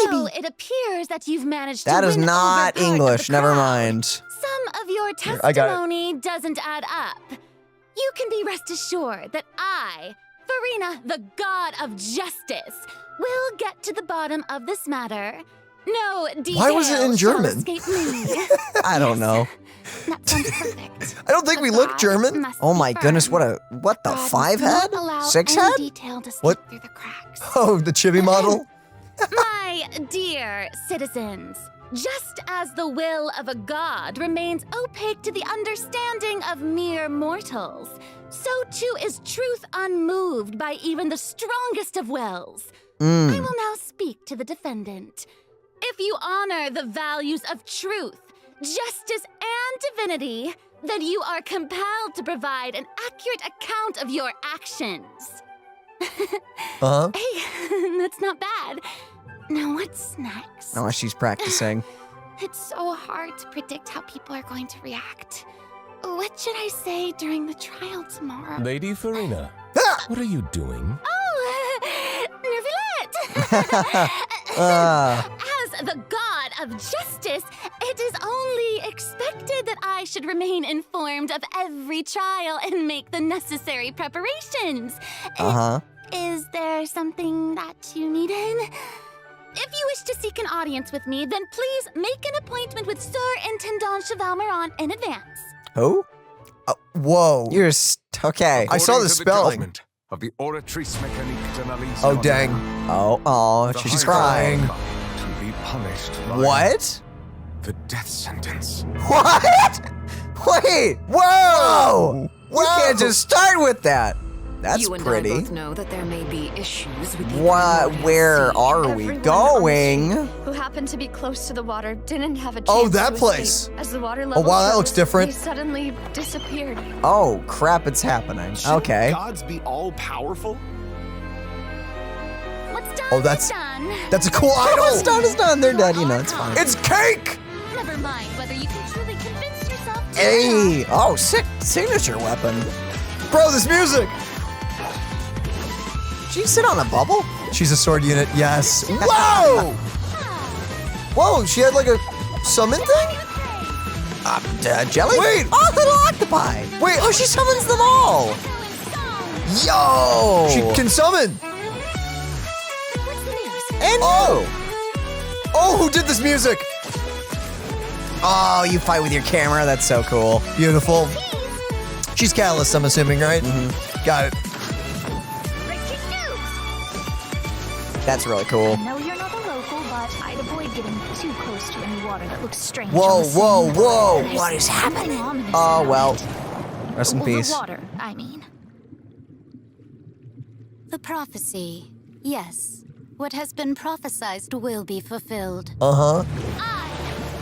Though it appears that you've managed That to is win not over part of English. the Never crowd. mind. Some of your Here, I got it. testimony doesn't add up. You can be rest assured that I, Furina, the god of justice, will get to the bottom of this matter. No details Why was it in shall German? escape me. I don't know. That sounds perfect. I don't think we look German. Oh my goodness, what the 5 head? 6 head? Detail to slip What? through the cracks. Oh, the chibi model? My dear citizens, just as the will of a god remains opaque to the understanding of mere mortals, so too is truth unmoved by even the strongest of wills. I will now speak to the defendant. If you honor the values of truth, justice, and divinity, then you are compelled to provide an accurate account of your actions. Uh-huh. Hey, that's not bad. Now what's next? Oh, she's practicing. It's so hard to predict how people are going to react. What should I say during the trial tomorrow? Lady Furina, what are you doing? Oh, Nervillette! As the god of justice, it is only expected that I should remain informed of every trial and make the necessary preparations. Uh-huh. Is there something that you needed? If you wish to seek an audience with me, then please make an appointment with Sir Intendant Chevalmeron in advance. Who? Whoa. You're okay. I saw the According to spelling. judgment of the Oratrice Mécanique d'Analyse. Oh, dang. Oh, The she's high crying. court to be punished by What? the death sentence. What? Wait, whoa! You can't just start with that. That's You and pretty. I both know that there may be issues with the What? primordial Where sea. are we Everyone going? on the street who happened to be close to the water didn't have a chance Oh, that to place. escape. As the water Oh, level wow, that rose, looks different. They suddenly disappeared. Oh, crap, it's happening. Okay. Gods be all powerful? What's done Oh, that's- is done. That's a cool What's idol. done is done. They're dead, you know, it's fine. It's cake! Never mind whether you can truly convince yourself to Hey! Oh, sick signature weapon. Bro, this music! Did she sit on a bubble? She's a sword unit, yes. Whoa! Whoa, she had like a summon thing? Jelly? Wait! Oh, little octopi! Wait. Oh, she summons them all! Yo! She can summon! And Oh! Oh, who did this music? Oh, you fight with your camera. That's so cool. Beautiful. She's Catalyst, I'm assuming, right? Got it. That's really cool. No, you're not a local, but I'd avoid getting too close to any water that looks strange. Whoa, on the whoa, scene. whoa. There's What is something happening? ominous Oh, about well. it. Rest in Well, peace. The water, I mean. The prophecy. Yes. What has been prophesized will be fulfilled. Uh-huh. I,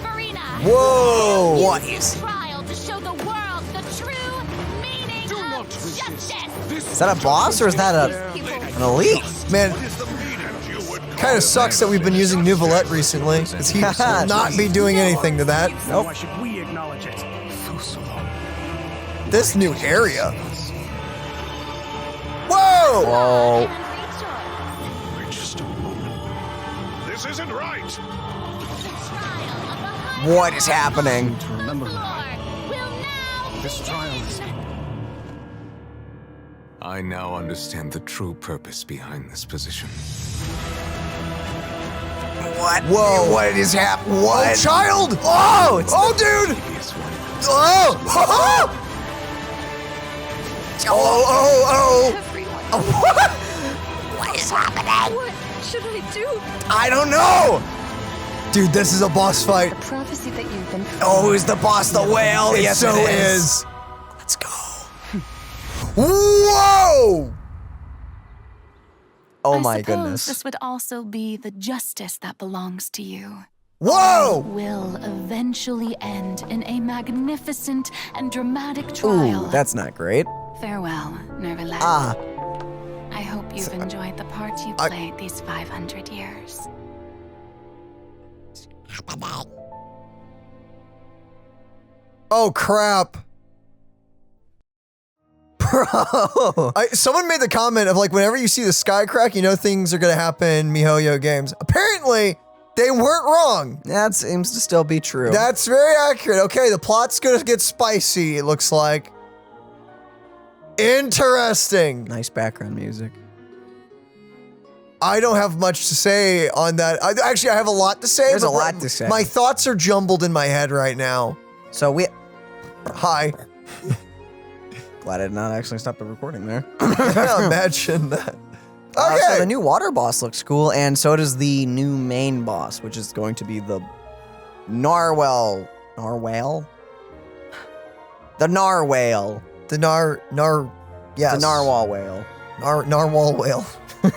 Furina, Whoa! What is? trial to show the world the true meaning of justice. Is that a boss or is that an elite? Man, kind of sucks that we've been using Nouvellette recently, because he will not be doing anything to that. Nope. Why should we acknowledge it? This new area. Whoa! Whoa. Wait just a moment. This isn't right. What is happening? To remember Will now this trial is. I now understand the true purpose behind this position. What? Whoa. What is happening? Oh, What? child! Oh, it's Oh, dude! Yes, one. Oh! Oh! Oh! What is happening? What should I do? I don't know. Dude, this is a boss fight. The prophecy that you've been. Oh, is the boss the whale? It Yes, so it is. Let's go. Whoa! Oh I my suppose goodness. this would also be the justice that belongs to you. Whoa! Will eventually end in a magnificent and dramatic trial. Ooh, that's not great. Farewell, Nervillette. Ah, I hope you've enjoyed the part you played these 500 years. Oh, crap. bro. Someone made the comment of like, whenever you see the sky crack, you know things are gonna happen in miHoYo games. Apparently, They weren't wrong. That seems to still be true. That's very accurate. Okay, the plot's gonna get spicy, it looks like. Interesting. Nice background music. I don't have much to say on that. Actually, I have a lot to say. There's a lot to say. My thoughts are jumbled in my head right now. So we... Hi. Glad I did not actually stop the recording there. Imagine that. Okay. So the new water boss looks cool, and so does the new main boss, which is going to be the Narwhale. Narwhale? The Narwhale. Yes. The Narwhal whale. Narwhal whale.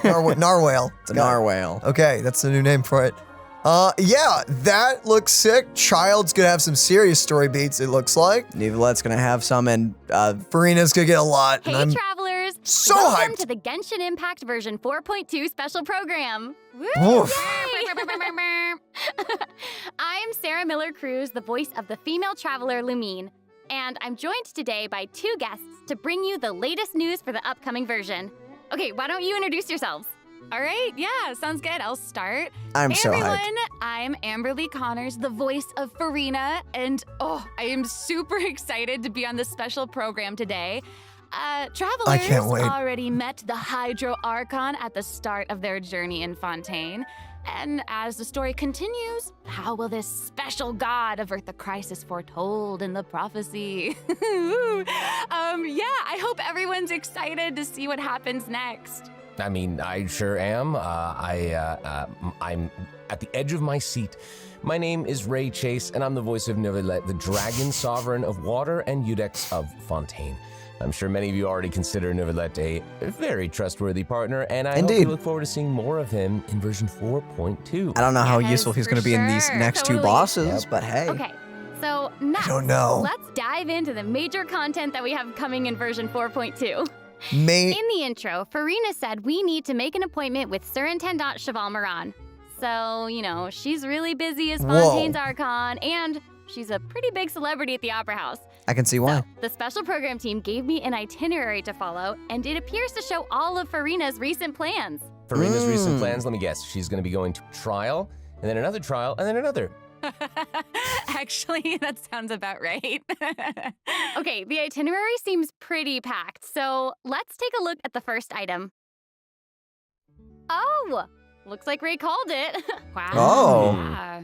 Narwhale. It's a narwhale. Okay, that's the new name for it. Yeah, that looks sick. Child's gonna have some serious story beats, it looks like. Nivelette's gonna have some, and Farina's gonna get a lot. Hey, and I'm travelers! so Welcome hyped. to the Genshin Impact version 4.2 special program. Woo! Woof. Yay! I'm Sarah Miller-Cruz, the voice of the female traveler Lumine, and I'm joined today by two guests to bring you the latest news for the upcoming version. Okay, why don't you introduce yourselves? All right, yeah, sounds good. I'll start. I'm hey so everyone, hyped. I'm Amberly Connors, the voice of Furina, and I am super excited to be on this special program today. Travelers can't wait. already met the Hydro Archon at the start of their journey in Fontaine. And as the story continues, how will this special god avert the crisis foretold in the prophecy? I hope everyone's excited to see what happens next. I mean, I sure am. I'm at the edge of my seat. My name is Ray Chase, and I'm the voice of Noirceur, the dragon sovereign of water and Udex of Fontaine. I'm sure many of you already consider Noirceur a very trustworthy partner, and I hope you look forward to seeing more of him in version 4.2. I don't know how Yes, useful he's for going to be in these sure, next two totally. bosses, but hey. Okay, so next, I don't know. let's dive into the major content that we have coming in version 4.2. May In the intro, Furina said we need to make an appointment with Surintendant Cheval Moran. So, you know, she's really busy as Fontaine's Archon, and she's a pretty big celebrity at the Opera House. I can see why. So, the special program team gave me an itinerary to follow, and it appears to show all of Furina's recent plans. Farina's recent plans, let me guess, she's going to be going to trial, and then another trial, and then another. Actually, that sounds about right. Okay, the itinerary seems pretty packed, so let's take a look at the first item. Oh, looks like Ray called it. Wow. Oh. Yeah.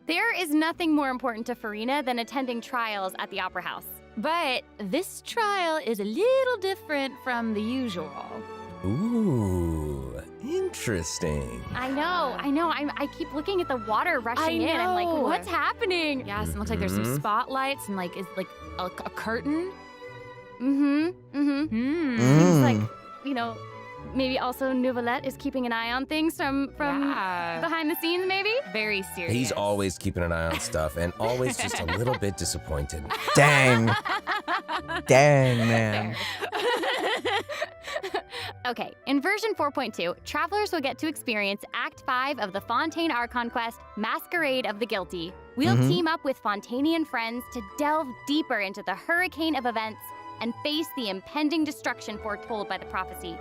There is nothing more important to Furina than attending trials at the Opera House. But this trial is a little different from the usual. Ooh, interesting. I know. I keep looking at the water rushing I in. I'm like, know. what's happening? Yes, it looks like there's some spotlights and is a curtain. Seems like, you know, maybe also Noirceur is keeping an eye on things from Yeah. behind the scenes, maybe? Very serious. He's always keeping an eye on stuff, and always just a little bit disappointed. Dang. Dang, man. Okay, in version 4.2, travelers will get to experience Act 5 of the Fontaine Archon quest, Masquerade of the Guilty. We'll team up with Fontainian friends to delve deeper into the hurricane of events and face the impending destruction foretold by the prophecy.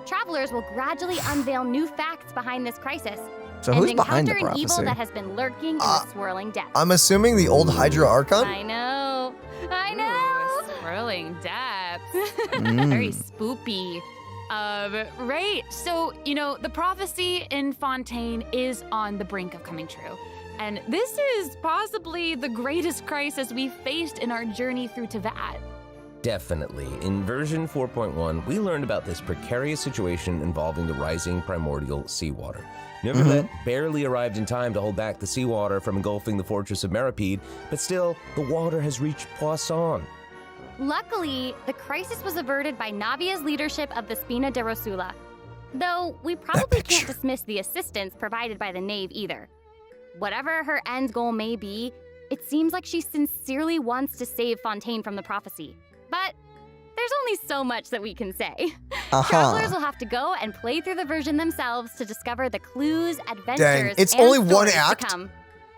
Travelers will gradually unveil new facts behind this crisis So and who's behind the encounter an evil prophecy? that has been lurking in the swirling depths. I'm assuming the old Hydra Archon? I know. Ooh, swirling depths. Very spoopy. Right. So, you know, the prophecy in Fontaine is on the brink of coming true. And this is possibly the greatest crisis we've faced in our journey through Teyvat. Definitely. In version 4.1, we learned about this precarious situation involving the rising primordial seawater. Noirceur barely arrived in time to hold back the seawater from engulfing the fortress of Meripede, but still, the water has reached Poisson. Luckily, the crisis was averted by Navia's leadership of the Spina de Rosula. Though, we probably can't dismiss the assistance provided by the Knave either. Whatever her end goal may be, it seems like she sincerely wants to save Fontaine from the prophecy. But there's only so much that we can say. Travelers will have to go and play through the version themselves to discover the clues, adventures, Dang, it's and only one stories to act? come.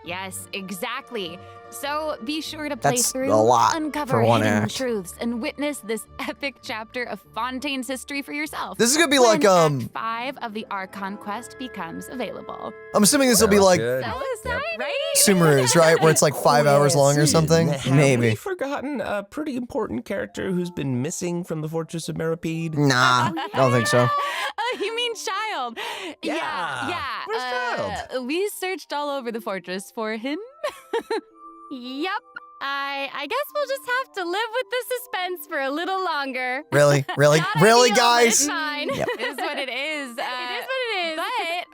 Yes, exactly. So be sure to play That's through, a lot uncover for one hidden act. truths, and witness this epic chapter of Fontaine's history for yourself. This is gonna be when like Act 5 of the Archon quest becomes available. I'm assuming this will be like Good. So exciting, right? Sumeru's, right? Where it's like 5 hours long or something. Have Maybe. we forgotten a pretty important character who's been missing from the Fortress of Meripede? Nah, I don't think so. You mean Child? Yeah. Where's Child? We searched all over the fortress for him. Yep. I guess we'll just have to live with the suspense for a little longer. Really? Really? Not Really, ideal, but it's guys? fine. Yep. It is what it is. It is what it is.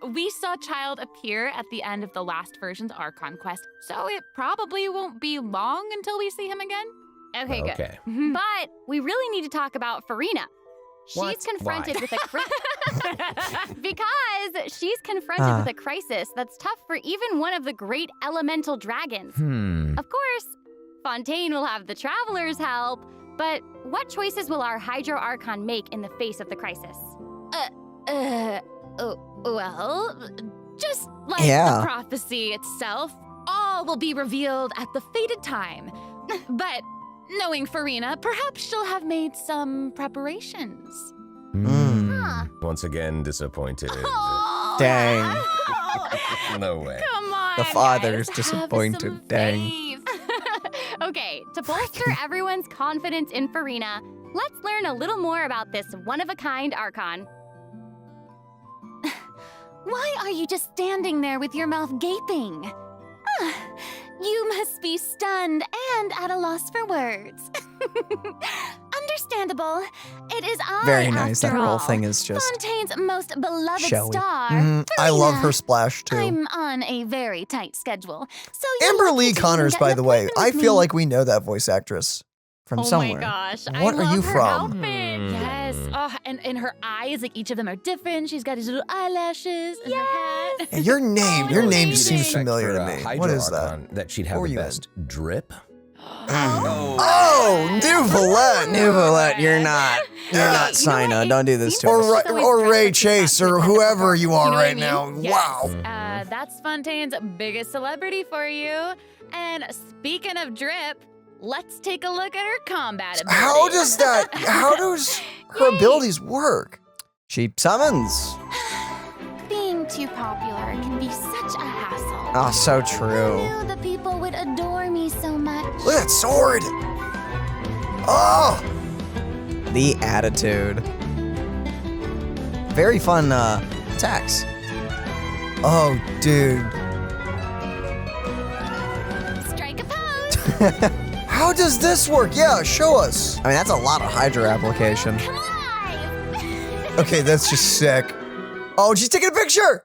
But we saw Child appear at the end of the last version's Archon quest, so it probably won't be long until we see him again. Okay, good. Okay. But we really need to talk about Furina. What? She's confronted Why? with a because she's confronted with a crisis that's tough for even one of the great elemental dragons. Of course, Fontaine will have the Traveler's help, but what choices will our Hydro Archon make in the face of the crisis? Well, just like Yeah. the prophecy itself, all will be revealed at the fated time. But knowing Furina, perhaps she'll have made some preparations. Once again, disappointed. Dang. No way. Come on. The father's guys. disappointed. Dang. Okay, to bolster everyone's confidence in Furina, let's learn a little more about this one-of-a-kind Archon. Why are you just standing there with your mouth gaping? You must be stunned and at a loss for words. Understandable. It is I, Very nice. That after whole all, thing is just Fontaine's most beloved showy. star. I love Furina. her splash too. I'm on a very tight schedule, so you're Amber lucky Lee to Connors, get by an the way. appointment I with feel me. like we know that voice actress from somewhere. Oh my gosh, I What are love you her from? outfit. Yes. Oh, and her eyes, like each of them are different. She's got these little eyelashes and her hat. Hey, your name Amazing. seems Expect familiar for, to me. Hydro What is that? Archon that she'd have Who are the you in? best drip? Oh, New Valette. New Valette, you're not Sina. Don't do this to us. Or Ray Chase or whoever you are You know what I right now. mean? Yes. Wow. That's Fontaine's biggest celebrity for you. And speaking of drip, let's take a look at her combat ability. How does her abilities work? She summons. Being too popular can be such a hassle. Oh, so I true. knew the people would adore me so much. Look at that sword. Oh, The attitude. Very fun attacks. oh, dude. Strike a pose. How does this work? Yeah, show us. I mean, that's a lot of Hydra application. Come alive. Okay, that's just sick. Oh, she's taking a picture.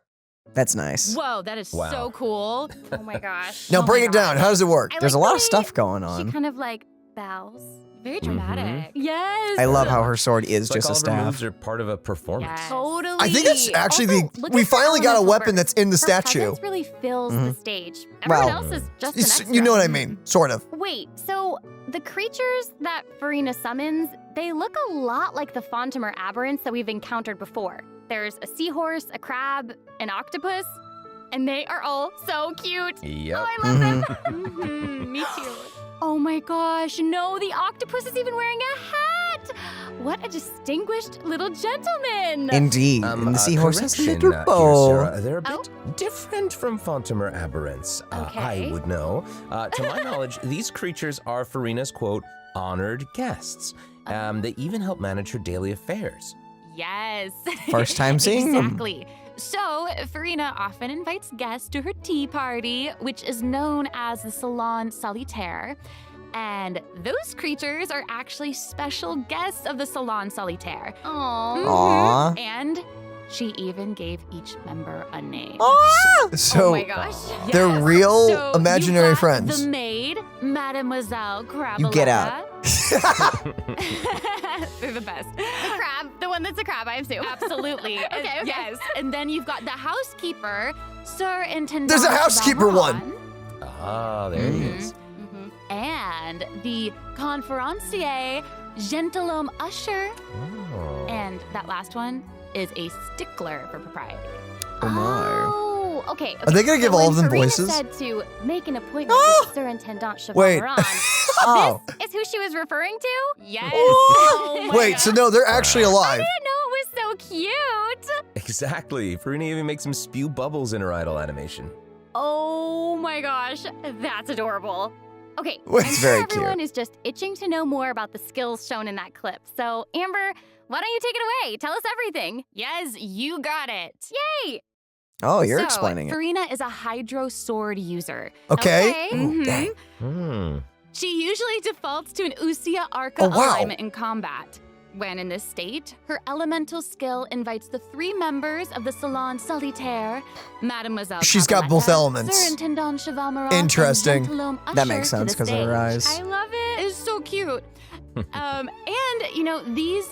That's nice. Whoa, that is Wow. so cool. Oh my gosh. Now Oh break my it down. How does it work? I There's a like lot the of way stuff going She on. kind of like bows. Very dramatic. Yes. I love how her sword is It's like just a all of her staff. moves are part of a performance. Yes. Totally. I think that's actually Also, look we at her finally got a elemental weapon burst. that's in the Her statue. presence really fills the stage. Well, Everyone else is just an extra. You know what I mean, sort of. Wait, so the creatures that Furina summons, they look a lot like the Fontamer aberrants that we've encountered before. There's a seahorse, a crab, an octopus, and they are all so cute. Yep. Oh, I love them. Me too. Oh my gosh, no, the octopus is even wearing a hat. What a distinguished little gentleman. Indeed. And the seahorse has a correction, little bow. Sarah, they're a bit different from Fontamer aberrants. Okay. I would know. To my knowledge, these creatures are Furina's, quote, honored guests. They even help manage her daily affairs. Yes. First time seeing them. Exactly. So, Furina often invites guests to her tea party, which is known as the Salon Solitaire. And those creatures are actually special guests of the Salon Solitaire. Aww. Aw. And she even gave each member a name. So Oh my gosh. they're Yes. real So imaginary you've got friends. The maid, Mademoiselle Crabaletta. You get out. They're the best. The crab, the one that's a crab, I assume. Absolutely. Okay. Yes. And then you've got the housekeeper, Sir Intendant. There's a housekeeper one. Valmoran, Ah, there he is. And the conferencier, gentilhomme usher. Oh. And that last one is a stickler for propriety. Oh my. Oh, Okay. Are they gonna give all of them Furina voices? said to make an appointment with Surintendant Wait. Oh. This is who she was referring to? Yes. Oh my Wait, God. so no, they're actually I alive. didn't know it was so cute. Exactly. Furina even makes him spew bubbles in her idle animation. Oh my gosh, that's adorable. Okay, Wait, I'm it's sure very everyone is just itching to know more about the skills shown in that clip. So, Amber, why don't you take it away? Tell us everything. Yes, you got it. Yay! Oh, you're So, explaining it. Furina is a Hydro Sword user. Okay. Mhm. Hmm. She usually defaults to an Usia Arca Oh, wow. alignment in combat. When in this state, her elemental skill invites the 3 members of the Salon Solitaire, Mademoiselle She's got both Cavaletta, elements. Surintendant Cheval Interesting. and Gentilhomme That Usher makes to sense the because of her stage. eyes. I love it. It's so cute. And, you know, these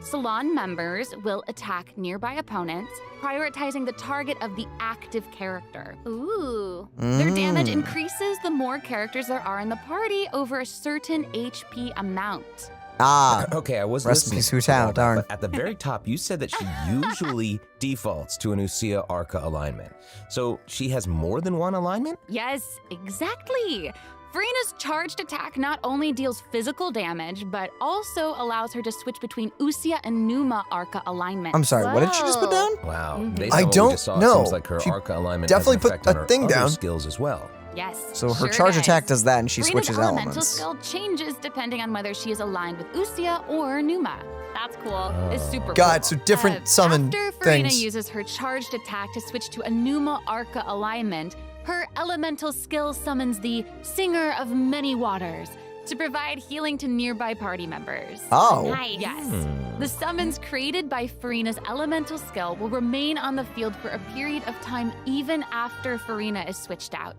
Salon members will attack nearby opponents, prioritizing the target of the active character. Ooh. Their damage Mm. increases the more characters there are in the party over a certain HP amount. Ah. Okay, I was Rest in listening. peace, Hu Tao, darn. But at the very top, you said that she usually defaults to an Usia Arca alignment. So she has more than one alignment? Yes, exactly. Furina's charged attack not only deals physical damage, but also allows her to switch between Usia and Numa Arca alignment. I'm sorry, what did she just put down? Wow. Mhm. Based I on what we don't just saw, it know. seems like her She Arca alignment definitely has an put effect on a her thing other down. skills as well. Yes. So her sure charge does. attack does that and she Furina's switches elemental elements. skill changes depending on whether she is aligned with Usia or Numa. That's cool. It's super God, cool. so different summon After Furina things. uses her charged attack to switch to a Numa Arca alignment, her elemental skill summons the Singer of Many Waters to provide healing to nearby party members. Oh. Nice. Yes. The summons created by Furina's elemental skill will remain on the field for a period of time even after Furina is switched out.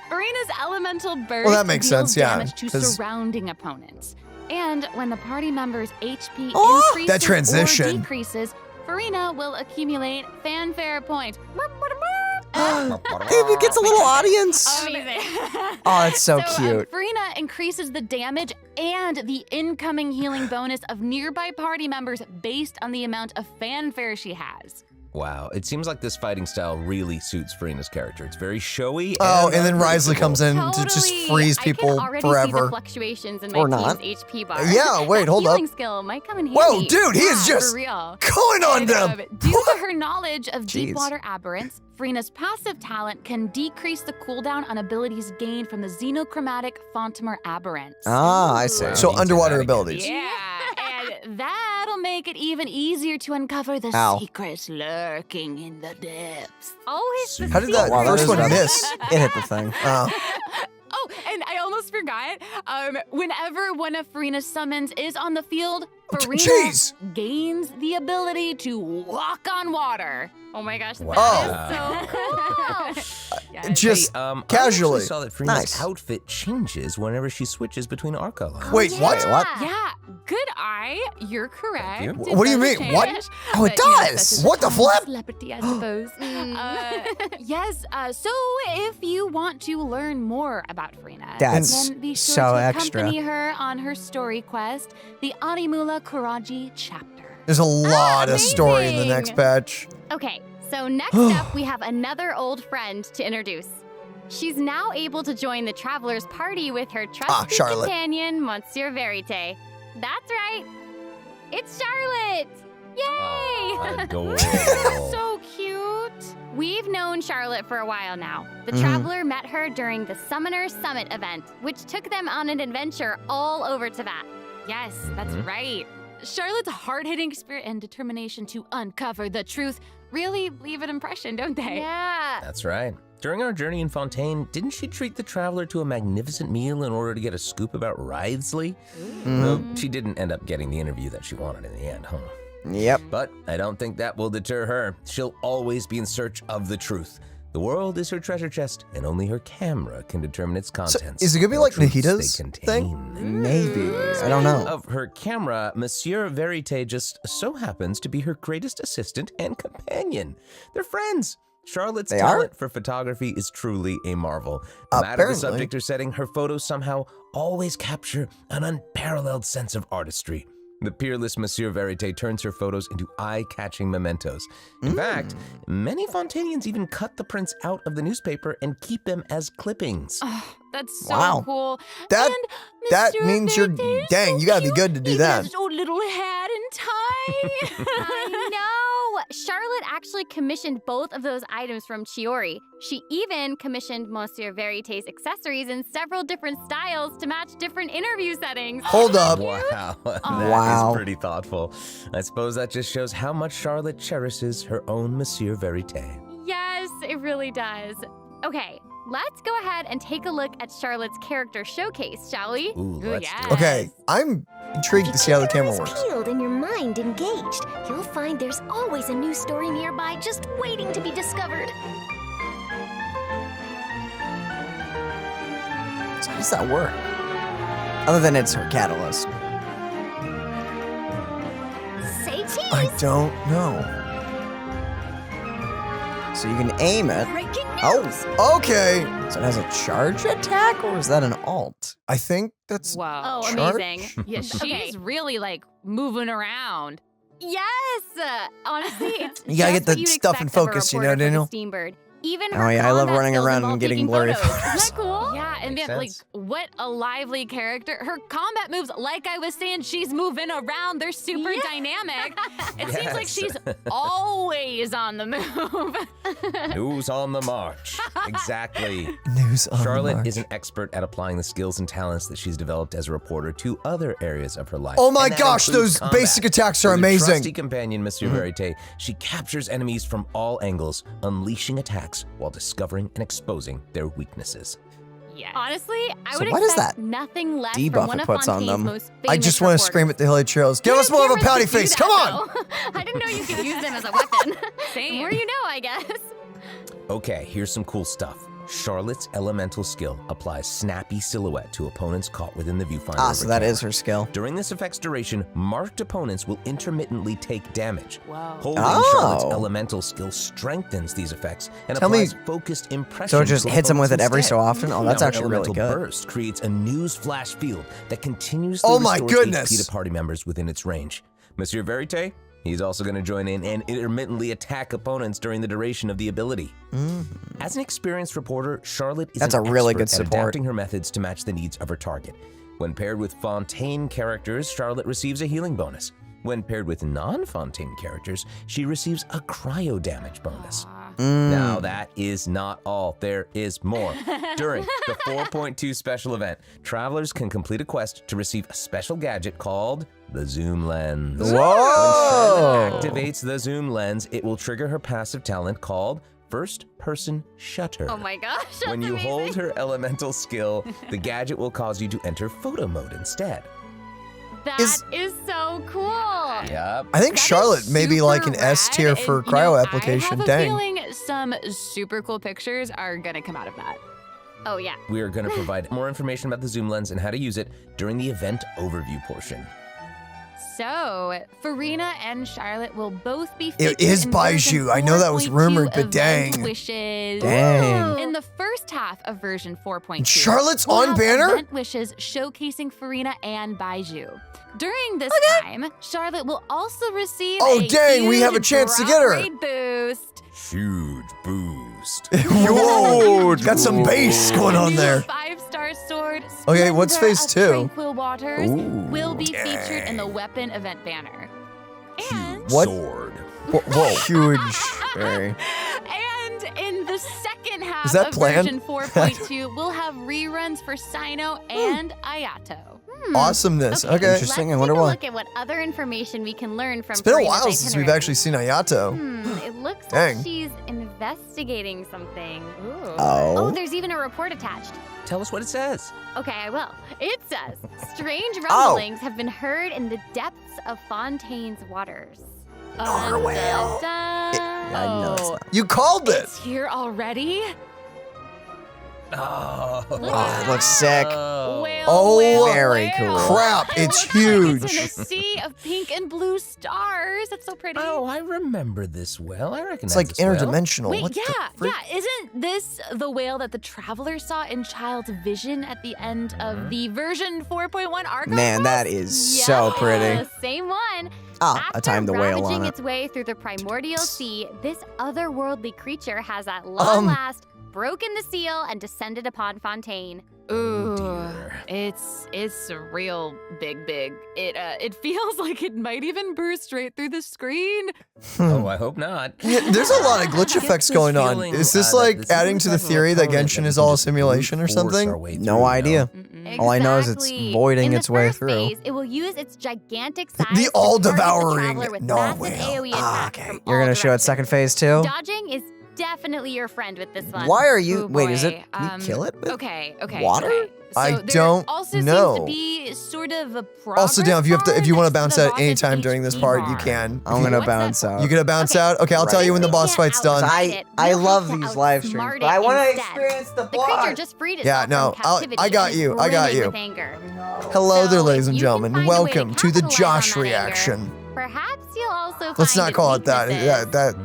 Furina's elemental burst Well, that makes deals sense, yeah, damage to 'cause- surrounding opponents. And when the party member's HP Oh, increases that transition. or decreases, Furina will accumulate fanfare point. It gets a little audience. Amazing. Oh, that's so cute. Furina increases the damage and the incoming healing bonus of nearby party members based on the amount of fanfare she has. Wow, it seems like this fighting style really suits Furina's character. It's very showy. Oh, and then Risley unpredictable. comes in to just Totally. freeze I can people already see the forever. fluctuations in Or my not. team's HP bar. Yeah, wait, That hold up. healing skill might come in handy. Whoa, dude, he is Yeah, just for real. going on And, them. due to her knowledge of Jeez. deep water aberrants, Furina's passive talent can decrease the cooldown on abilities gained from the xenochromatic Fontaine aberrants. Ah, I see. Wow. So Into underwater that again. abilities. Yeah, and that'll make it even easier to uncover the Ow. secrets lurking in the depths. Always the How did that Wow, that first was one rough. miss? It hit the thing. Oh, and I almost forgot. Whenever one of Furina's summons is on the field, Furina jeez. gains the ability to walk on water. Oh my gosh, that is Wow. so cool. Yes. Just I casually. actually saw that Furina's Nice. outfit changes whenever she switches between Arca lines. Wait, what? Wait, what? Yeah, good eye. You're correct. you. It What do you does mean? What? change, Oh, it but, you know, does. such a What the common flip? Celebrity, I suppose. Yes. So if you want to learn more about Furina, That's then be sure so to extra. accompany her on her story quest, the Animula Kuraji chapter. There's a lot of story in the amazing. next patch. Okay, so next up we have another old friend to introduce. She's now able to join the Traveler's Party with her trusted Charlotte. companion, Monsieur Verite. That's right, it's Charlotte! Yay! Adorable. So cute. We've known Charlotte for a while now. The Mhm. Traveler met her during the Summoner Summit event, which took them on an adventure all over Teyvat. Yes, that's right. Charlotte's hard-hitting spirit and determination to uncover the truth really leave an impression, don't they? Yeah. That's right. During our journey in Fontaine, didn't she treat the traveler to a magnificent meal in order to get a scoop about Risley? Well, she didn't end up getting the interview that she wanted in the end, huh? Yep. But I don't think that will deter her. She'll always be in search of the truth. The world is her treasure chest, and only her camera can determine its contents. is it gonna be what like truths Nahita's they contain. Maybe. I don't know. Of her camera, Monsieur Verite just so happens to be her greatest assistant and companion. They're friends. Charlotte's They are? talent for photography is truly a marvel. No matter the Apparently. subject or setting, her photos somehow always capture an unparalleled sense of artistry. The peerless Monsieur Verite turns her photos into eye-catching mementos. In fact, many Fontainians even cut the prints out of the newspaper and keep them as clippings. Oh, that's so cool. That Monsieur means you're Verite, dang. You gotta be good to do that. His old little hat and tie. I know! Charlotte actually commissioned both of those items from Chiori. She even commissioned Monsieur Verite's accessories in several different styles to match different interview settings. Hold up. Wow, that Wow. is pretty thoughtful. I suppose that just shows how much Charlotte cherishes her own Monsieur Verite. Yes, it really does. Okay, let's go ahead and take a look at Charlotte's character showcase, shall we? Ooh, let's do it. Okay, I'm intrigued to see how the camera works. Peeled and your mind engaged, you'll find there's always a new story nearby just waiting to be discovered. So how does that work? Other than it's her catalyst. Say cheese! I don't know. So you can aim it. Breaking news! Oh, okay. So it has a charge attack, or is that an alt? I think that's Wow. Oh, Charge? amazing. Yeah, she's Okay. really like moving around. Yes! Honestly, it's You gotta just get what the you'd stuff in expect of a focus, you reporter know, for the Daniel? Steambird. Even Oh, her yeah, I love combat running skills around involve and getting taking blurry photos. photos. Isn't that cool? Yeah, and Makes then like sense. what a lively character. Her combat moves, like I was saying, she's moving around. They're super dynamic. It seems like Yes. she's always on the move. News on the march. Exactly. news on Charlotte the march. is an expert at applying the skills and talents that she's developed as a reporter to other areas of her life. Oh my And that gosh, includes those combat. basic attacks are With a amazing. trusty companion, Monsieur Verite, she captures enemies from all angles, unleashing attacks while discovering and exposing their weaknesses. Yes. Honestly, I So would what is expect that nothing less debuff from one it of puts on Fontaine's them? most famous I just want to reporters. scream at the hilly trails. Give us more of a Cameras pouty could do face. that, Come on. though. I didn't know you could use them as a weapon. Same. The more you know, I guess. Okay, here's some cool stuff. Charlotte's elemental skill applies snappy silhouette to opponents caught within the viewfinder. Ah, of so her that camera. is her skill. During this effect's duration, marked opponents will intermittently take damage. Wow. Holding Oh. Charlotte's elemental skill strengthens these effects and Tell me- applies focused impression. So it just to hits them with it opponents every instead. so often? Oh, that's Now, her actually really elemental good. burst creates a news flash field that continuously Oh my restores goodness. HP to party members within its range. Monsieur Verite, he's also going to join in and intermittently attack opponents during the duration of the ability. As an experienced reporter, Charlotte is That's an a really expert good at support. adapting her methods to match the needs of her target. When paired with Fontaine characters, Charlotte receives a healing bonus. When paired with non-Fontaine characters, she receives a cryo damage bonus. Now, that is not all. There is more. During the 4.2 special event, travelers can complete a quest to receive a special gadget called the Zoom Lens. Whoa! When Charlotte activates the Zoom Lens, it will trigger her passive talent called First Person Shutter. Oh my gosh, that's When you amazing. hold her elemental skill, the gadget will cause you to enter photo mode instead. That Is- is so cool. Yep. I think That is Charlotte may be like an super S tier rad, for and, you know, cryo I application. have a Dang. feeling some super cool pictures are gonna come out of that. Oh yeah. We are going to provide more information about the Zoom Lens and how to use it during the event overview portion. So, Furina and Charlotte will both be featured It is in Baiju. version I know that was 4.2 rumored, but Event dang. Wishes. Dang. In the first half of version 4.2, Charlotte's we'll on have banner? Event Wishes showcasing Farina and Baiju. During this time, Charlotte will also receive Oh, a dang, we have a huge chance to drop get her. rate boost. Huge boost. Whoa, got some bass going on New there. 5-star sword. Okay, what's Splendor phase of two? Tranquil Waters Ooh, will be featured in the weapon event banner. And What? Sword. Whoa. Huge. Very. And in the second half Is that of planned? version 4.2, we'll have reruns for Sino and Ayato. Awesomeness. Okay. Interesting. I Let's wonder take a why. look at what other information we can learn from It's been a Furina's while since we've itinerary. actually seen Ayato. It looks Dang. like she's investigating something. Oh. Oh, there's even a report attached. Tell us what it says. Okay, I will. It says, strange Oh. rumblings have been heard in the depths of Fontaine's waters. Narwhal. I know it's not. You called it. It's here already? Oh, it looks sick. Oh, very cool. Crap, it's It's huge. in a sea of pink and blue stars. That's so pretty. Oh, I remember this well. I recognize It's like this whale. interdimensional. Wait, What the freak? Isn't this the whale that the traveler saw in Child's vision at the end of the version 4.1 arc? Man, that is so pretty. The same one. Ah, I timed the whale ravaging on it. its way through the primordial sea, this otherworldly creature has at long last broken the seal and descended upon Fontaine. Ooh, it's real big. It feels like it might even burst straight through the screen. Oh, I hope not. Yeah, there's a lot of glitch effects going on. Is this like adding to the theory that Genshin is all a simulation or something? No idea. All I know is it's voiding its way through. Phase, it will use its gigantic size The to all-devouring target the traveler with narwhal. massive AoE attacks from You're all gonna show it directions. second phase too? Dodging is definitely your friend with this one. Why are you? Oh, wait, is boy. it? Can you kill it? With Okay. water? Okay. So I there don't also know. seems to be sort of a Also, down if you progress want to bar bounce next to out the boss anytime at during this HP part, you bar. can. I'm gonna What's that bounce for? out. You gonna bounce out? Okay, I'll tell you when the boss fight's done. I love these live streams, outsmart but I it want to instead. experience the The creature plot. just freed Yeah, itself no, from captivity I got and is you, I got brimming you. with anger. Hello there, So, ladies if and you can gentlemen. find a way to Welcome to the capitalize Josh on that anger, reaction. Perhaps you'll also Let's find not its call it that. weaknesses. That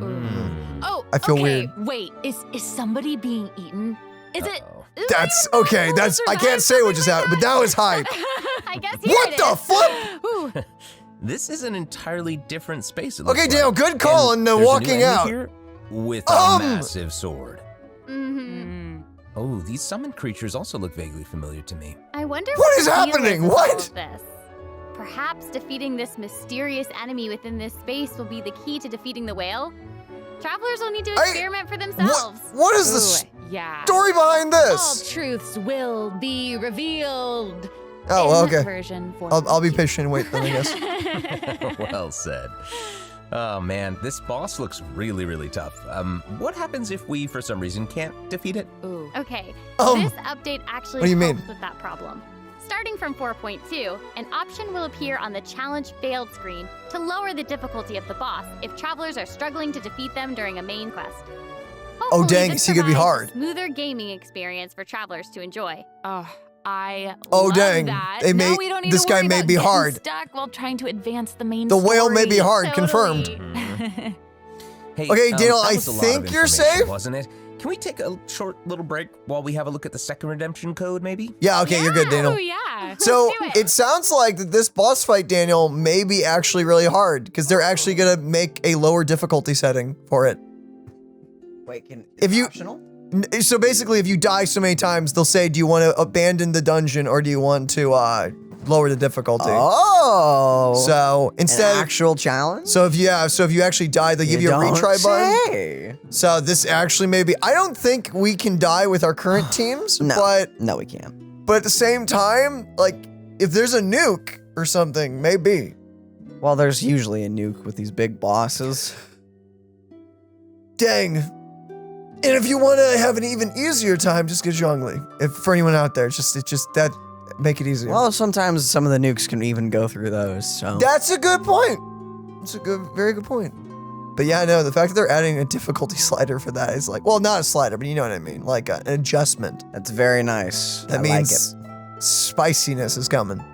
Oh, I feel okay. weird. Wait, is somebody being eaten? Is it? is that's anyone okay. able That's to I can't survive say what something just like happened, but that was hype. I guess here What it the is. flip? Ooh. This is an entirely different space. It looks Okay, like. Daniel, good call And on the there's a new walking enemy out. here with a massive sword. Mm-hmm. Oh, these summoned creatures also look vaguely familiar to me. I wonder What is the deal happening? with What? all of this. Perhaps defeating this mysterious enemy within this space will be the key to defeating the whale. Travelers will need to experiment for themselves. What is the Yeah. story behind All this? truths will be revealed. Oh, well, in okay. Version 4. I'll be patient and wait then, I guess. Well said. Oh man, this boss looks really, really tough. What happens if we, for some reason, can't defeat it? Ooh. Okay, Um, this update actually what do you helps mean? with that problem. Starting from 4.2, an option will appear on the Challenge Failed screen to lower the difficulty of the boss if travelers are struggling to defeat them during a main quest. Hopefully, dang, this so you could be provides a hard. smoother gaming experience for travelers to enjoy. Oh, I Oh, love dang. that. They Now may- we don't need this to guy worry may about be getting hard. stuck while trying to advance the main The whale may be story. hard, confirmed. Hey, Okay, Daniel, that I was a lot think of you're information, safe. wasn't it? Can we take a short little break while we have a look at the second redemption code, maybe? Yeah, okay, you're good, Daniel. Oh, yeah. So Let's do it sounds like that this boss fight, Daniel, may be actually really hard because they're actually gonna make a lower difficulty setting for it. Wait, can If you- optional? So basically, if you die so many times, they'll say, "Do you want to abandon the dungeon or do you want to lower the difficulty?" Oh. So instead, an actual challenge. so if you actually die, they'll give you a don't retry button. say. So this actually may be. I don't think we can die with our current teams, No, but we can't. at the same time, like if there's a nuke or something, maybe. Well, there's usually a nuke with these big bosses. Dang. And if you want to have an even easier time, just get Zhongli. If for anyone out there, it's just that make it easier. Well, sometimes some of the nukes can even go through those. So That's a good point. It's a very good point. But yeah, no, the fact that they're adding a difficulty slider for that is like, well, not a slider, but you know what I mean, like an adjustment. that's very nice. That I means like spiciness is coming. it.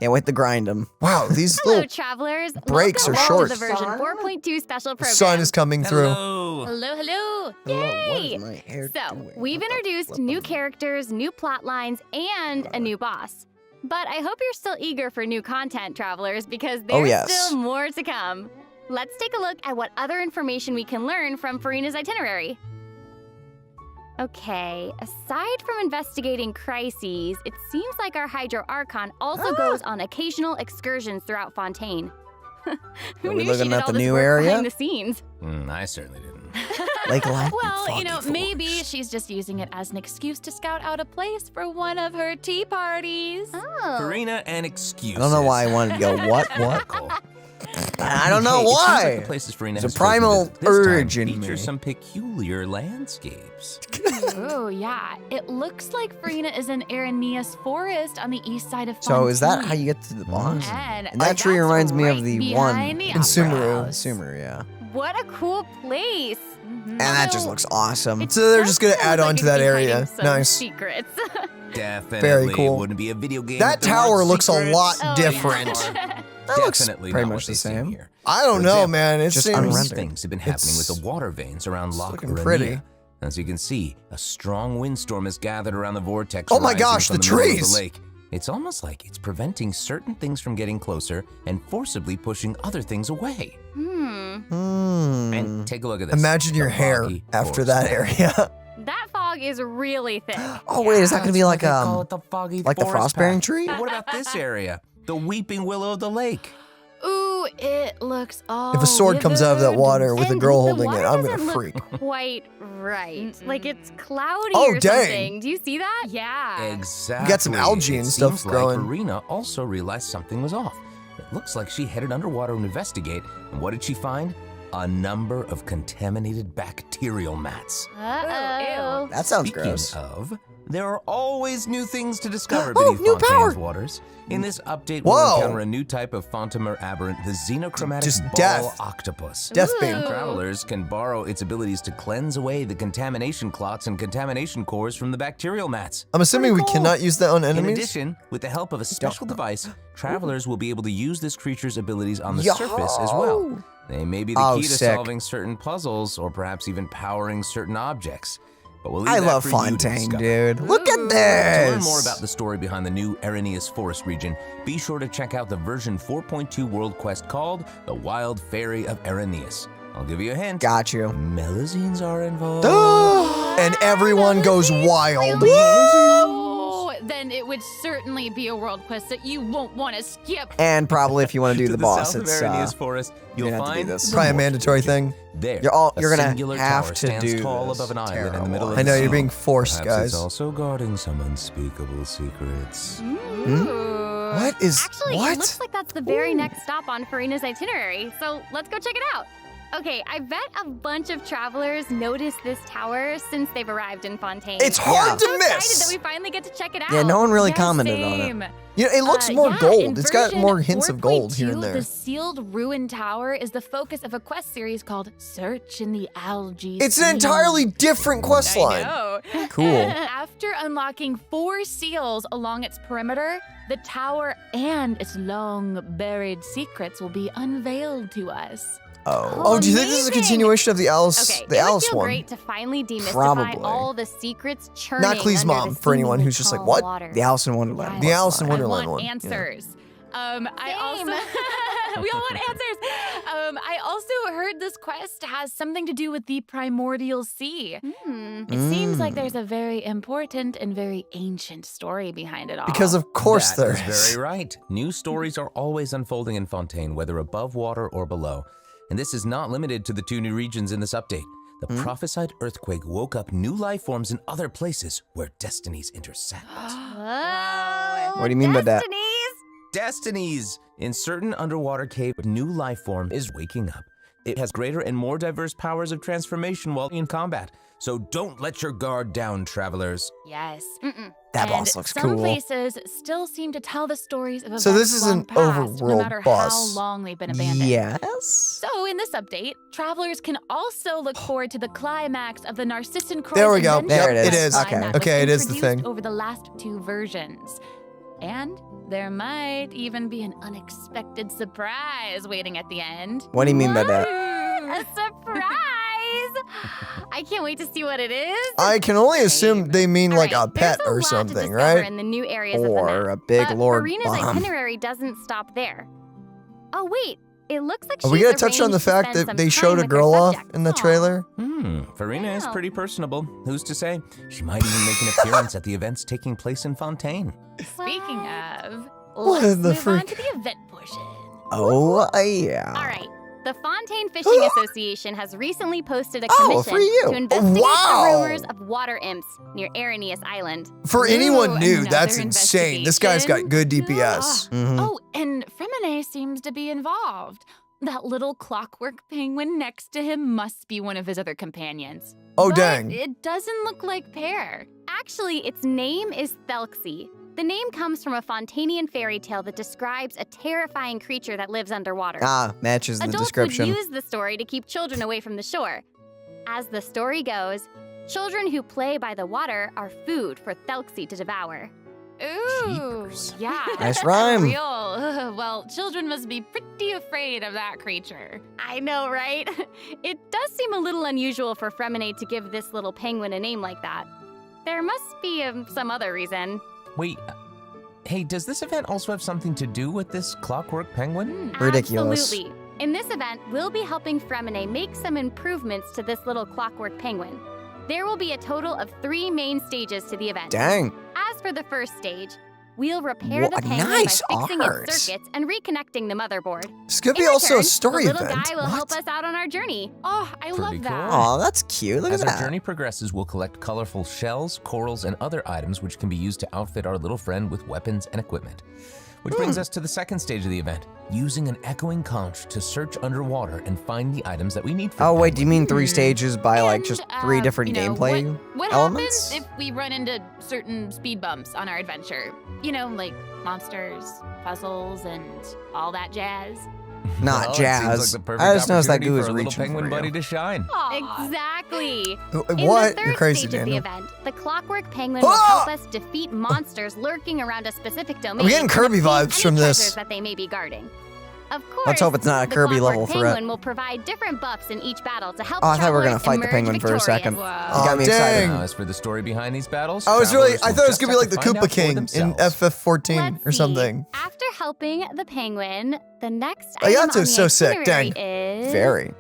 Can't wait to grind them. Wow, these Hello, little travelers. breaks Welcome are short. to the version 4.2 special program. sun is coming through. Hello. Hello, hello. Hello, what Yay! is my hair So, doing? we've What the introduced flip new am I- characters, new plot lines, and a new boss. But I hope you're still eager for new content, travelers, because there's yes. still more to come. Let's take a look at what other information we can learn from Furina's itinerary. Okay, aside from investigating crises, it seems like our Hydro Archon also goes on occasional excursions throughout Fontaine. Who Are we knew looking she did at all the this new work area? behind the scenes? I certainly didn't. Lake Life. Well, maybe she's just using it as an excuse to scout out a place for one of her tea parties. Oh. Furina and excuses. I don't know why I wanted to go. What? Cool. I don't know Hey, it seems like why. the places Furina It's has a primal chosen to visit this urge time in feature me. some peculiar landscapes. Oh, yeah. It looks like Furina is in Aranea's forest on the east side of Fontaine. So is that how you get to the boss? And that tree that's reminds me of right the behind one the in Sumeru. opera house. Sumeru, yeah. What a cool place! And that just looks awesome. It So they're does just gonna look add like on it to could that be hiding area. some Nice. Secrets. Definitely Very cool. wouldn't be a video game. That with the tower word looks a secrets. lot Oh, different. yeah. That looks Definitely pretty not much what the they seem same. here. I don't For know, example, man. It just seems unrendered. things have been happening with It's the water veins around Loch looking Urania. pretty. As you can see, a strong windstorm has gathered around the vortex. Oh my rising gosh, from the middle of trees! the lake. It's almost like it's preventing certain things from getting closer and forcibly pushing other things away. And take a look at this. Imagine your The hair foggy after forest. that area. That fog is really thick. Oh wait, is that gonna be like They call it the foggy like the forest frost-bearing path. tree? But what about this area? The weeping willow of the lake. Ooh, it looks all If a sword comes out of that withered. water with a And girl the holding it, water I'm doesn't gonna look freak. quite right. Like it's cloudy Oh, or dang. something. Do you see that? Yeah. Exactly. You got some algae and It stuff seems growing. Like Furina also realized something was off. It looks like she headed underwater to investigate, and what did she find? A number of contaminated bacterial mats. Uh-oh. That sounds Speaking gross. of, there are always new things to discover Oh, beneath new Fontaine's power! waters. In this update, Whoa. we'll encounter a new type of Fontamer aberrant, the xenochromatic Just ball death. octopus. Death beam. Travelers can borrow its abilities to cleanse away the contamination clots and contamination cores from the bacterial mats. I'm assuming we Pretty cool. cannot use that on In enemies. addition, with the help of a special device, travelers will be able to use this creature's abilities on the Yo. surface as well. They may be the Oh, key to sick. solving certain puzzles or perhaps even powering certain objects. But we'll leave I that love for you to Fontaine, discover. dude. Look at To this. learn more about the story behind the new Arrhenius Forest region, be sure to check out the version 4.2 world quest called The Wild Fairy of Arrhenius. I'll give you a hint. Got you. Melazines are involved. And everyone goes wild. Oh, then it would certainly be a world quest that you won't want to skip. And probably if you want to do To the boss, south it's of Arrhenius Forest, you'll gonna have to do find this. the Probably a Mortal mandatory region. thing. There, You're a gonna singular have tower to stands do tall this. above an island in the Terrible. middle of I the know, you're sea. being forced, Perhaps guys. it's also guarding some unspeakable secrets. Ooh. What is Actually, what? it looks like that's the very next stop on Furina's itinerary, so let's go check it out. Okay, I bet a bunch of travelers noticed this tower since they've arrived in Fontaine. It's hard I'm to so miss. excited that we finally get to check it out. Yeah, no one really Yeah, commented same. on it. You know, it looks more Yeah, in gold. It's got version more hints of gold here and 4.2, there. The sealed ruin tower is the focus of a quest series called Search in the Algae It's an Sea. entirely different quest line. I know. Cool. After unlocking 4 seals along its perimeter, the tower and its long buried secrets will be unveiled to us. Oh, do you think this is a amazing. continuation of the Alice, Okay, the it Alice would feel one? great to finally demystify Probably. all the secrets churning Not Clee's under mom, the for anyone seemingly who's just like, calm what? water. The Alice in Wonderland. The Alice in I Wonderland want one. yeah. answers. I also we all want answers. I also heard this quest has something to do with the primordial sea. It seems like there's a very important and very ancient story behind it all. Because of course That there is is. very right. New stories are always unfolding in Fontaine, whether above water or below. And this is not limited to the 2 new regions in this update. The prophesied earthquake woke up new life forms in other places where destinies intersect. Whoa, What do you mean by that? Destinies? Destinies! In certain underwater cave, a new life form is waking up. It has greater and more diverse powers of transformation while in combat. So don't let your guard down, travelers. Yes. That And boss looks some cool. places still seem to tell the stories of So this events is long an past, no overworld matter boss. how long they've been abandoned. Yes. So in this update, travelers can also look forward to the climax of the Narcissan Croix There we go. adventure There it is. quest line Okay. that was Okay, it is the introduced thing. over the last 2 versions. And there might even be an unexpected surprise waiting at the end. What do you mean by that? A surprise! I can't wait to see what it is. I can only assume they mean All like right, a pet there's a or lot to something, discover right? in the new areas of the Or map, a big but lord Furina's bomb. itinerary doesn't stop there. Oh wait, it looks like Are we she's gonna touch on the arranged to fact spend that some they time showed a with her girl off subjects. in the Aw. trailer? Furina is Wow. pretty personable. Who's to say? She might even make an appearance at the events taking place in Fontaine. Speaking of, What let's in the move on freak? to the event portion. Oh, yeah. All right. The Fontaine Fishing Association has recently posted a Oh, commission for you. to investigate Wow. the rumors of water imps near Arrhenius Island. For anyone Ooh, new, another that's insane. This guy's got good DPS. Mhm. Oh, and Freminet seems to be involved. That little clockwork penguin next to him must be one of his other companions. Oh, But dang. It doesn't look like Pear. Actually, its name is Thelxie. The name comes from a Fontanian fairy tale that describes a terrifying creature that lives underwater. Ah, matches the Adults description. would use the story to keep children away from the shore. As the story goes, children who play by the water are food for Thelxie to devour. Ooh, yeah. Nice rhyme. Real. Well, children must be pretty afraid of that creature. I know, right? It does seem a little unusual for Freminet to give this little penguin a name like that. There must be some other reason. Wait, hey, does this event also have something to do with this clockwork penguin? Ridiculous. Absolutely. In this event, we'll be helping Freminet make some improvements to this little clockwork penguin. There will be a total of 3 main stages to the event. Dang. As for the first stage, we'll repair the penguin nice by fixing art. its circuits and reconnecting the motherboard. This could be In also return, a story the little event. guy will help us out on our journey. Oh, I love Pretty that. cool. Aw, that's cute. Look As at our that. journey progresses, we'll collect colorful shells, corals, and other items which can be used to outfit our little friend with weapons and equipment. Which brings us to the second stage of the event, using an echoing conch to search underwater and find the items that we need for Oh, the wait, do you penguin. mean 3 stages by like just 3 different gameplay What elements? happens if we run into certain speed bumps on our adventure? You know, like monsters, puzzles, and all that jazz. Not Well, it jazz. seems like the perfect I just noticed that opportunity goo is for a little reaching penguin for buddy you. to shine. Exactly. What? In the You're third crazy, stage Daniel. of the event, the clockwork penguin will help us defeat monsters lurking around a specific domain. I'm getting Kirby and obtain vibes any from this. treasures that they may be guarding. Of course, Let's hope it's not a the Kirby clockwork level threat. penguin will provide different buffs in each battle to help Oh, I thought we were gonna travelers fight the emerge penguin for a victorious. second. Wow. You got me excited. dang. As for the story behind these battles, I was really, travelers I will thought it was just gonna be like have the to find Koopa out for King in themselves. FF14 Let's or see. something. After helping the penguin, the next Oh, item Yatsu's on the so sick, itinerary dang. is... Very.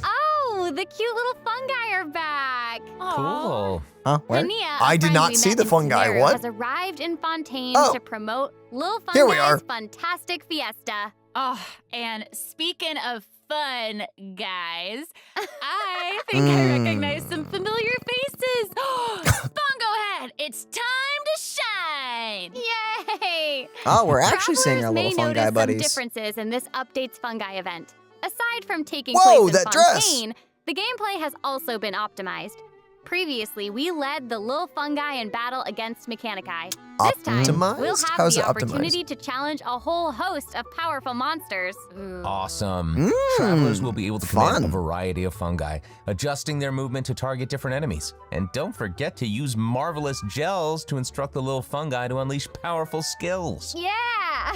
Oh, the cute little fungi are back. Cool. Huh? Where? Tania, a I did friend not we see met the in fungi, Sumeru, what? has arrived in Fontaine Oh. to promote Lil Here we are. Fungi's Fantastic Fiesta. Oh, and speaking of fun, guys, I think I recognize some familiar faces. Bongo Head, it's time to shine! Yay! Oh, we're actually seeing our Travelers little may fungi notice buddies. some differences in this update's fungi event. Aside from taking Whoa, place in that dress! Fontaine, the gameplay has also been optimized. Previously, we led the Lil Fungi in battle against Mechanici. This time, Optimized? we'll have How's the it optimized? opportunity to challenge a whole host of powerful monsters. Awesome. Travelers will be able to command fun. a variety of fungi, adjusting their movement to target different enemies. And don't forget to use marvelous gels to instruct the little fungi to unleash powerful skills. Yeah!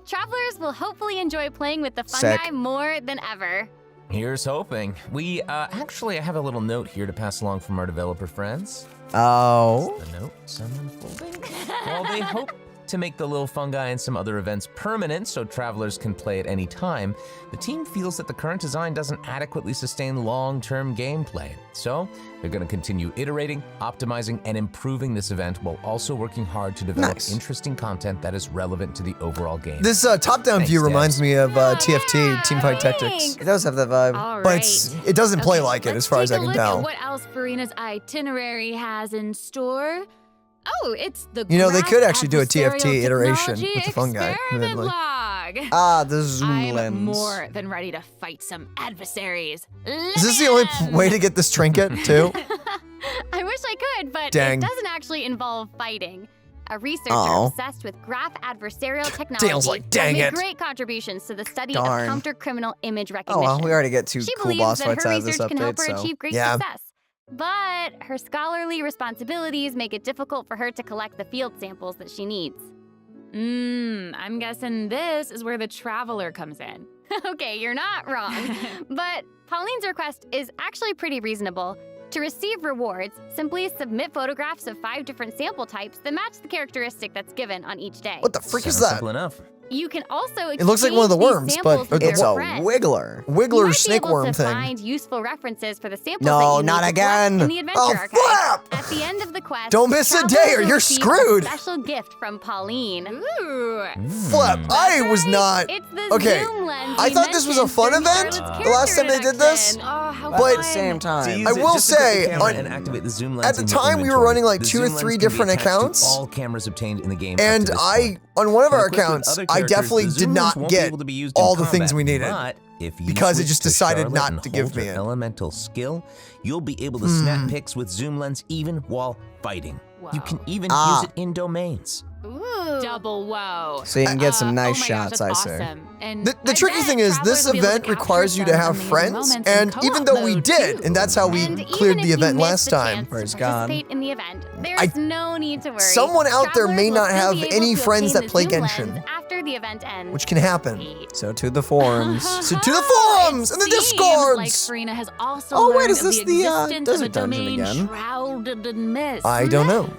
Travelers will hopefully enjoy playing with the fungi Sick. more than ever. Here's hoping. We actually I have a little note here to pass along from our developer friends. Oh. The note, some unfolding. While they hope to make the little fungi and some other events permanent so travelers can play at any time, the team feels that the current design doesn't adequately sustain long-term gameplay. So they're going to continue iterating, optimizing, and improving this event while also working hard to develop Nice. interesting content that is relevant to the overall game. This top-down Thanks, view Dad. reminds me of TFT, Teamfight Tactics. It does have that vibe. All But right. it doesn't play like it let's as far as I take a can look tell. At what else Furina's itinerary has in store? Oh, it's the You know, they could Graph actually do a TFT Adversarial iteration Technology with the fungi, Experiment admittedly. log. Ah, the zoom I'm lens. more than ready to fight some adversaries. Is this the only way to get this trinket, too? I wish I could, but Dang. it doesn't actually involve fighting. A researcher Oh. obsessed with graph adversarial technology Dale's like, dang has it. made great contributions to the study Darn. of counter-criminal image Oh recognition. well, we already get 2 She cool believes boss that fights her out of this research can help update, her so. achieve great Yeah. success. But her scholarly responsibilities make it difficult for her to collect the field samples that she needs. I'm guessing this is where the traveler comes in. Okay, you're not wrong. But Pauline's request is actually pretty reasonable. To receive rewards, simply submit photographs of 5 different sample types that match the characteristic that's given on each day. What the frick is Sounds that? simple enough. You can also It looks like one of the exchange worms, these but samples with It's your a friends. wiggler. You Wiggler might snake be able worm to thing. find useful references for the samples No, that you not need to collect again. in the adventure Oh, archive. flap! At the end of the quest, Don't miss a travelers day or will you're receive screwed. A special gift from Pauline. Ooh. Flip. I was not. It's the Okay, zoom lens I we thought this was a mentioned fun during event. Charlotte's The last time they character did this. introduction. Oh, how But- At fun. the same To time. use I it, will just pick up the say, camera on- and activate the zoom at lens the in your time, we were inventory. running like The 2 or zoom 3 lens can be different attached to accounts. all cameras obtained in the game. up to And this I, point. on one of our When equipped with accounts, other I characters, definitely the did zoom lens not won't be get able to be used in all the things combat, we needed. but if you because it switch just to decided Charlotte not and to give hold me your it. elemental skill, you'll be able to snap pics with zoom lens even while fighting. You can even use it in domains. Ooh. Double whoa. So you can get some nice oh my shots, gosh, that's I say. awesome. And The tricky thing is, this event requires you to have friends, and even though we did, and that's how we cleared the event last time. Praise God. Participate in the event. There's no need to worry. Someone out there may Travelers will not still have be able any to friends obtain that the play Zoom Genshin. lens after the event ends. Which can happen. So to the forums. So to the forums and the Seems discords. like Furina has also Oh, wait, learned is this of the, existence desert of a dungeon domain again? shrouded in mist. I don't know.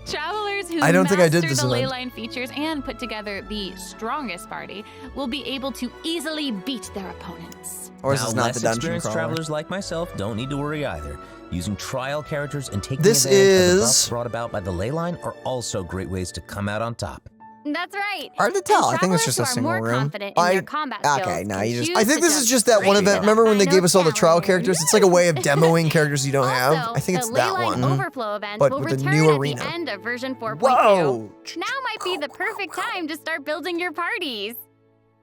Travelers who I don't think I did master this the event. leyline features and put together the strongest party will be able to easily beat their opponents. Or is Now, this not less the dungeon experienced crawler? travelers like myself don't need to worry either. Using trial characters and taking This advantage of the is- buffs brought about by the leyline are also great ways to come out on top. That's right. Hard to tell. And I think it's just a travelers who single are more room. confident in their combat skills Okay, no, can you just. choose I think to this is jump just that one straight event. to Remember when they final gave us all the trial challenge. characters? It's like a way of demoing characters you don't have. Also, I think it's the that Leyline one. Overflow event But will with a return new at arena. the end of version 4.2. Whoa! Now might be the perfect time to start building your parties.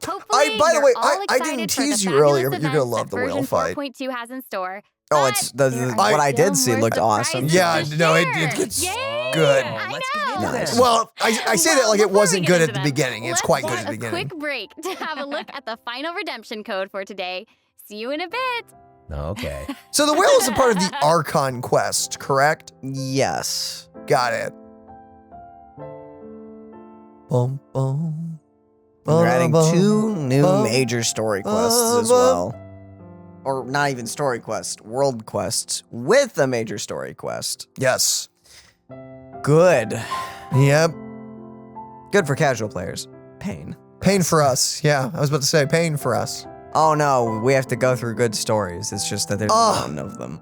Hopefully, by the you're way, all I excited didn't for the tease you fabulous earlier, but you're gonna events love that the whale version fight. 4.2 has in store. Oh, But it's there what are I did still see more looked awesome. surprises Yeah, to no, it share. gets Yay! good. I Let's get know. into this. Well, I say that like it Before we wasn't get good into at the them, beginning. It's let's quite good take at the beginning. A quick break to have a look at the final redemption code for today. See you in a bit. Okay. So the whale is a part of the Archon quest, correct? Yes. Got it. Bum, bum, They're adding bum, 2 new bum, major story quests as well. Or not even story quests, world quests with a major story quest. Yes. Good. Yep. Good for casual players. Pain. Pain for us. Yeah, I was about to say pain for us. Oh no, we have to go through good stories. It's just that there's none of them.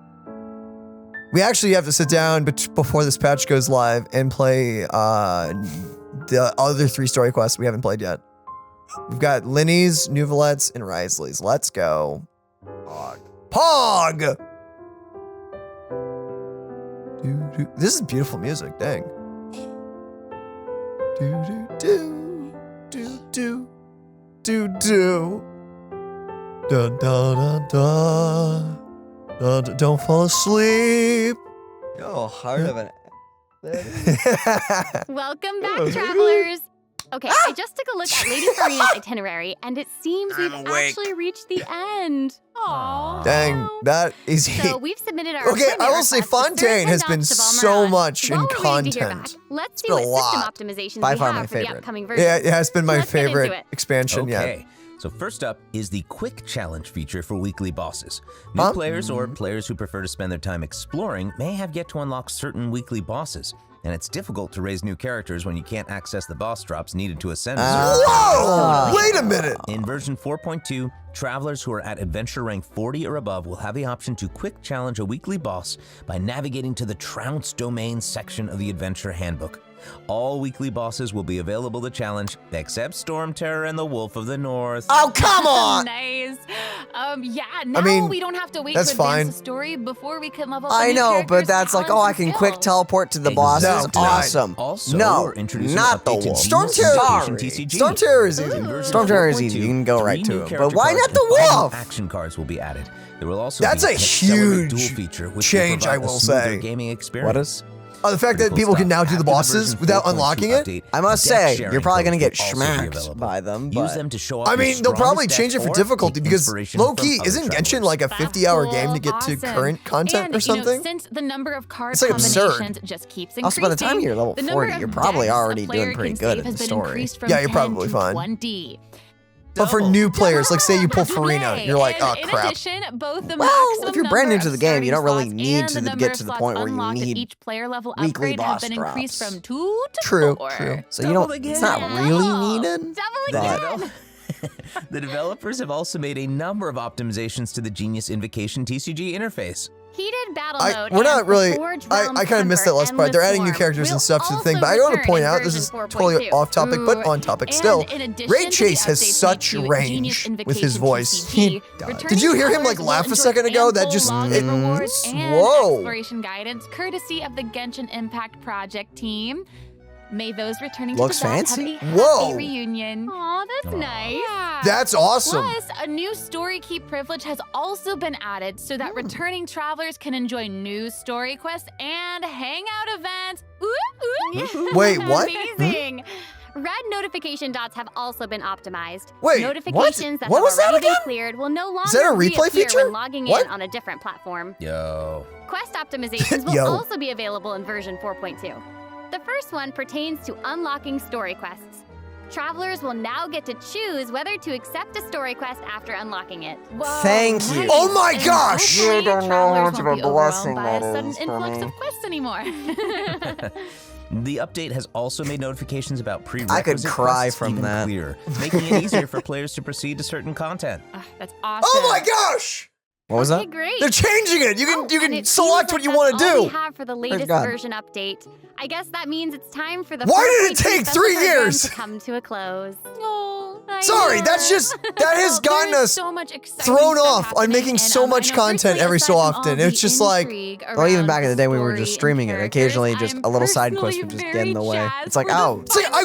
We actually have to sit down before this patch goes live and play the other 3 story quests we haven't played yet. We've got Lyney's, Nouvelette's, and Risley's. Let's go. Pog! This is beautiful music, dang. Do. Dun, dun, dun, dun. Don't fall asleep. Oh, heart of an. Welcome back, travelers. Okay, I just took a look at Lady Furina's itinerary, and it seems we've actually reached the end. Aww. Dang, that is So we've submitted our Okay, I will say request to Fontaine has been Serge Vandoch so Valmeron. much in While we're waiting to hear content. back, let's It's see been a what system lot. optimizations By we far have my for the favorite. upcoming version. Yeah, it has been my Let's get into favorite it. expansion yet. Okay. So first up is the quick challenge feature for weekly bosses. New players or players who prefer to spend their time exploring may have yet to unlock certain weekly bosses. And it's difficult to raise new characters when you can't access the boss drops needed to ascend. Whoa! Wait a minute! In version 4.2, travelers who are at adventure rank 40 or above will have the option to quick challenge a weekly boss by navigating to the Trounce Domain section of the adventure handbook. All weekly bosses will be available to challenge, except Storm Terror and the Wolf of the North. Oh, come on! Nice. Yeah, now I mean, we don't have to wait that's to advance fine. the story before we can level up I new know, but characters, that's like, oh, talents, I and can quick skills. teleport to the boss. No, It's awesome. Also, No, we're introducing not the updated wolf. Storm Genius Terror. Invocation TCG. Storm Terror is easy. In version Storm Terror is easy. 4.2, You can go right 3 to new it. character But why cards not the and 5 wolf? Action cards will be added. There will also That's be a an accelerated huge duel feature, which change, will I provide will a smoother say. gaming experience. What is? Oh, the fact that Pretty people cool can now stuff. do the After bosses version without 4.2 unlocking it? update, I must deck say, sharing you're probably codes going to get will also be schmacked available. by them, Use but them to show off I your mean, they'll probably strongest change it deck for or difficulty take because inspiration low-key, from other isn't Genshin travelers. like a That's 50-hour cool. game to get to Awesome. current content and, or something? You know, since the number of card It's like absurd. combinations just keeps increasing. Also, by the time you're level the number 40, of you're probably decks a already player doing pretty can good save at has the been story. increased from Yeah, you're 10 probably to fine. 20. But for new players, like say you pull Furina, Yay. you're like, oh And crap. In addition, both the Well, maximum if you're brand number new to of the game, you don't really starting need slots to and get number to of the slots point where you unlocked at need each player level weekly upgrade have boss been increased drops. from 2 to True, 4. true. So you don't, it's not really needed. Double But again. The developers have also made a number of optimizations to the Genius Invocation TCG interface. Heated battle mode. We're not and really. the Forge I Realm kind of missed that Comfort last part. They're adding new Endless characters Storm and stuff to the will thing, but I also want to point return out in this is version totally 4.2. off topic, but on topic still. And in addition Ray to the Chase has updates such to range Genius with his Invocation voice. TCG, Did you hear him returning like players laugh will a second enjoy ago? That ample just login rewards and whoa. Exploration guidance courtesy of the Genshin Impact project team. May those returning Looks to the Vast fancy. have a Whoa. happy reunion. Aw, that's nice. Yeah. That's awesome. Plus, a new story keep privilege has also been added so that returning travelers can enjoy new story quests and hangout events. Ooh. Wait, what? Amazing. Red notification dots have also been optimized. Wait, Notifications that what have was that already been again? cleared will no longer Is that a replay reappear feature? when logging What? in on a different platform. Yo. Quest optimizations will Yo. also be available in version 4.2. The first one pertains to unlocking story quests. Travelers will now get to choose whether to accept a story quest after unlocking it. Whoa, Thank you. nice. Oh my And gosh! hopefully You don't know travelers how much of won't a be blessing overwhelmed by a that sudden is for influx me. of quests anymore. The update has also made notifications about I prerequisite could cry quests from even that. clearer, making it easier for players to proceed to certain content. That's awesome. Oh my gosh! What was Okay, that? great. They're changing it. You can And it select seems what you like want that's to all do. we have for the latest God. version update. I guess that means it's time for the Why did it 4.2 take special 3 program years? to come to a close. Oh, I Sorry, know. that has Well, gotten there is us so much exciting thrown stuff off on happening, making and, so much I know content personally, every so aside from often. all It's the just like- intrigue Well, even around back in the day when we were story just and streaming it, characters, occasionally just I'm a little side quest personally would just get very in the way. jazzed It's like, for the oh, See, I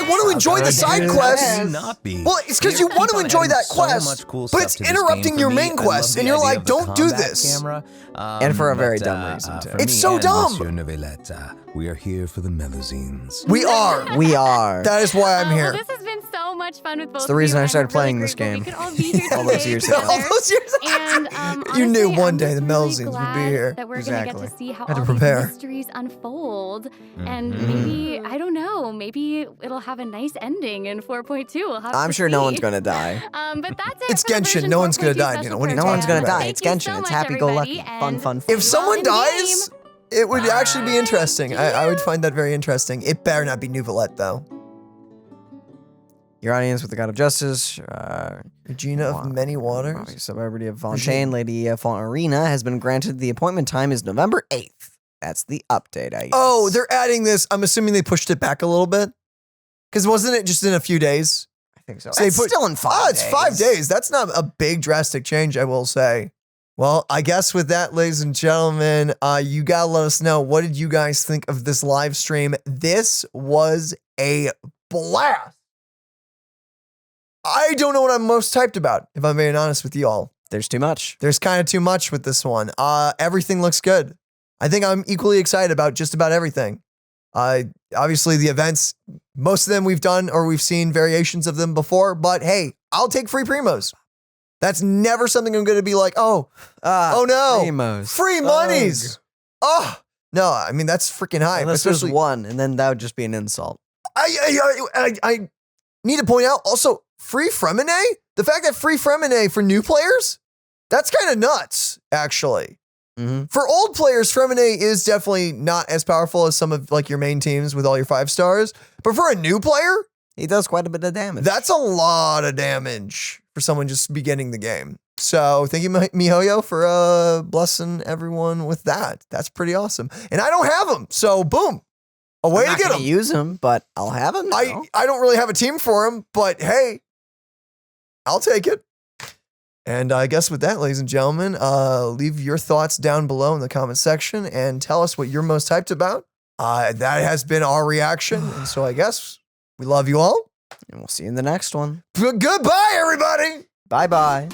want to enjoy the side How quests. could you not be? Well, it's because you Keep want to on enjoy adding that so quest, much cool but stuff it's to this game interrupting for your me. main I love quest, the and you're idea like, of the don't do combat this. camera, And for a very dumb reason, too. for It's me so and dumb. Monsieur Novelette, we are here for the Melusines. We are. we are. That is why I'm Well, here. this has been so much fun with both the of reason you. I I'm started really playing this grateful game we could all be here all those today years together. ago. All those years. And You knew honestly, one I'm day just the really Melusines would be glad here. That we're gonna get Exactly. to see how Had to all prepare. these mysteries unfold, and maybe I don't know. Maybe it'll have a nice ending in 4.2. We'll have I'm to sure no see. one's gonna die. But that's it. It's for the Genshin. version No one's gonna 4.2 die, special Dina. What are you No program. one's gonna about? die. Thank It's you Genshin. so It's much, happy-go-lucky. everybody, Fun, and fun, see fun. If you someone all dies, in-game. it would actually be interesting. I would find that very interesting. It better not be Novelette, though. Your audience with the God of Justice, Regina of Many Waters. Celebrity of Fontaine, Lady Furina, has been granted. The appointment time is November 8th. That's the update, I guess. Oh, they're adding this. I'm assuming they pushed it back a little bit. Because wasn't it just in a few days? I think so. they It's still in 5 Oh, days. it's 5 days. That's not a big drastic change, I will say. Well, I guess with that, ladies and gentlemen, you gotta let us know, what did you guys think of this live stream? This was a blast. I don't know what I'm most hyped about, if I'm being honest with you all. There's too much. There's kind of too much with this one. Everything looks good. I think I'm equally excited about just about everything. Obviously, the events, most of them we've done or we've seen variations of them before, but hey, I'll take free primos. That's never something I'm going to be like, oh no, Primos. free monies. Oh, no, I mean, that's freaking hype. Unless there's Especially, one, and then that would just be an insult. I need to point out also, free Freminet, the fact that free Freminet for new players, that's kind of nuts, actually. Mm-hmm. For old players, Freminet is definitely not as powerful as some of like your main teams with all your 5 stars. But for a new player, He does quite a bit of damage. that's a lot of damage for someone just beginning the game. So thank you, miHoYo, for blessing everyone with that. That's pretty awesome. And I don't have them, so boom, a way I'm to get not them. gonna use him, but I'll have him. now. I don't really have a team for him, but hey, I'll take it. And I guess with that, ladies and gentlemen, leave your thoughts down below in the comment section and tell us what you're most hyped about. That has been our reaction. And so I guess we love you all. And we'll see you in the next one. Goodbye, everybody. Bye-bye.